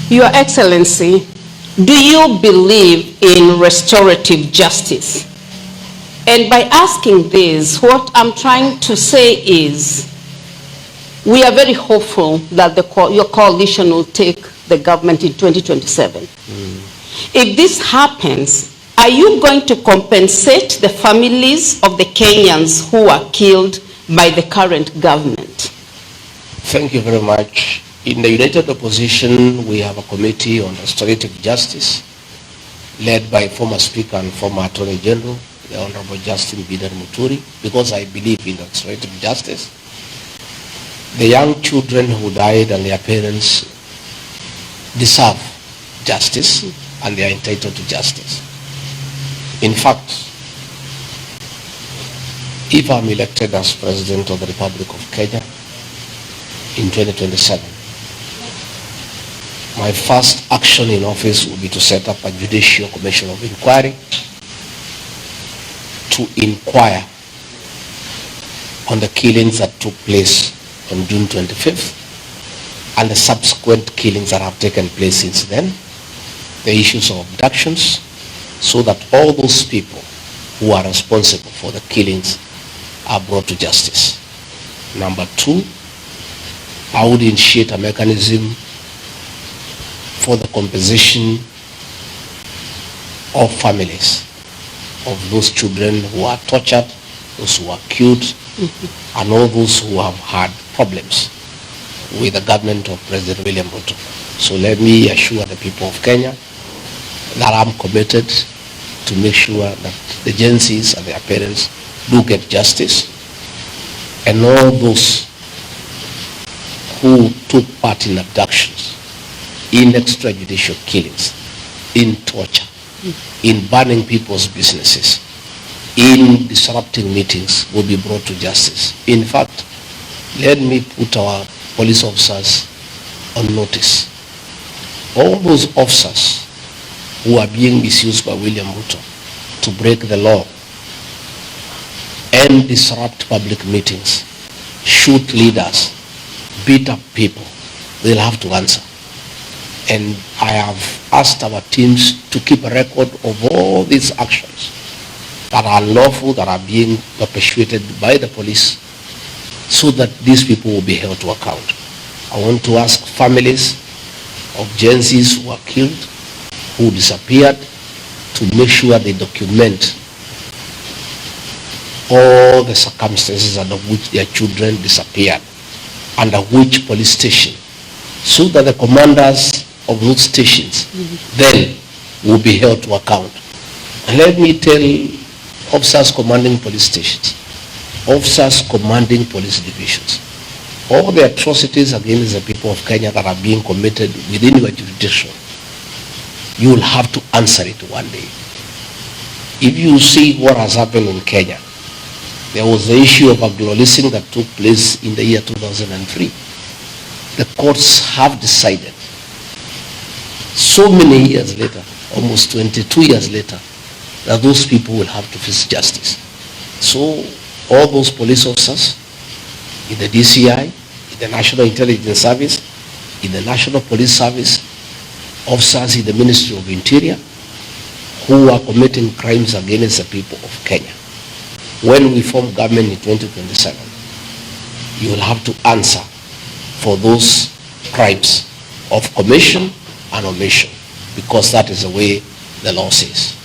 Your Excellency, do you believe in restorative justice? And by asking this, what I'm trying to say is, we are very hopeful that your coalition will take the government in 2027. If this happens, are you going to compensate the families of the Kenyans who are killed by the current government? Thank you very much. In the United Opposition, we have a committee on restorative justice led by former Speaker and former Attorney General, the Honorable Justin Biden Muturi, because I believe in restorative justice. The young children who died and their parents deserve justice, and they are entitled to justice. In fact, if I'm elected as President of the Republic of Kenya in 2027, my first action in office will be to set up a judicial commission of inquiry to inquire on the killings that took place on June 25th and the subsequent killings that have taken place since then, the issues of abductions, so that all those people who are responsible for the killings are brought to justice. Number two, I would initiate a mechanism for the compensation of families of those children who are tortured, those who are killed, and all those who have had problems with the government of President William Ruto. So let me assure the people of Kenya that I'm committed to make sure that the agencies and their parents do get justice, and all those who took part in abductions, in extrajudicial killings, in torture, in burning people's businesses, in disrupting meetings will be brought to justice. In fact, let me put our police officers on notice. All those officers who are being misused by William Ruto to break the law and disrupt public meetings, shoot leaders, beat up people, they'll have to answer. And I have asked our teams to keep a record of all these actions that are lawful, that are being perpetuated by the police, so that these people will be held to account. I want to ask families of Gen Zs who are killed, who disappeared, to make sure they document all the circumstances under which their children disappeared, under which police station, so that the commanders of those stations then will be held to account. And let me tell officers commanding police stations, officers commanding police divisions, all the atrocities against the people of Kenya that are being committed within your jurisdiction, you will have to answer it one day. If you see what has happened in Kenya, there was the issue of aglo-leasing that took place in the year 2003. The courts have decided, so many years later, almost 22 years later, that those people will have to face justice. So all those police officers in the DCI, in the National Intelligence Service, in the National Police Service, officers in the Ministry of Interior, who are committing crimes against the people of Kenya, when we form government in 2027, you will have to answer for those crimes of commission and omission, because that is the way the law says.